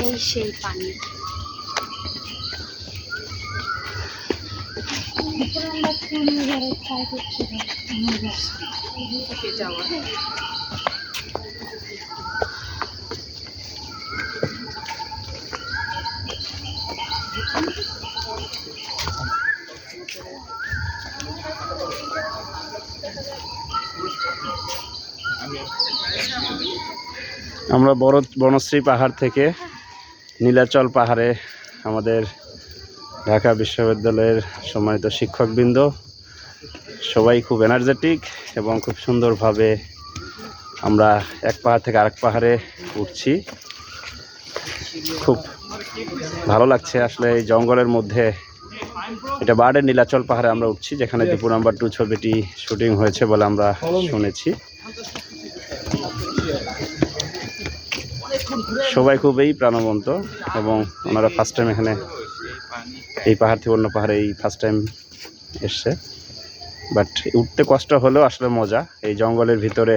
এই সেই পানি। আমরা বনশ্রী পাহাড় থেকে নীলাচল পাহাড়ে আমাদের ঢাকা বিশ্ববিদ্যালয়ের সম্মানিত শিক্ষকবৃন্দ সবাই খুব এনার্জেটিক এবং খুব সুন্দরভাবে আমরা এক পাহাড় থেকে আরেক পাহাড়ে উঠছি। খুব ভালো লাগছে আসলে এই জঙ্গলের মধ্যে। এটা বার্ডের নীলাচল পাহাড়ে আমরা উঠছি, যেখানে দীপু নাম্বার 2 ছবিটি শুটিং হয়েছে বলে আমরা শুনেছি। সবাই খুবই প্রাণবন্ত এবং ওনারা ফার্স্ট টাইম এখানে এই পাহাড় থেকে অন্য পাহাড়ে এই ফার্স্ট টাইম এসছে। বাট উঠতে কষ্ট হলেও আসলে মজা। এই জঙ্গলের ভিতরে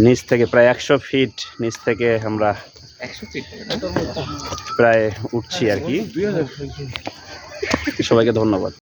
নিচ থেকে প্রায় 100 ফিট নিচ থেকে আমরা প্রায় উঠছি আর কি। সবাইকে ধন্যবাদ।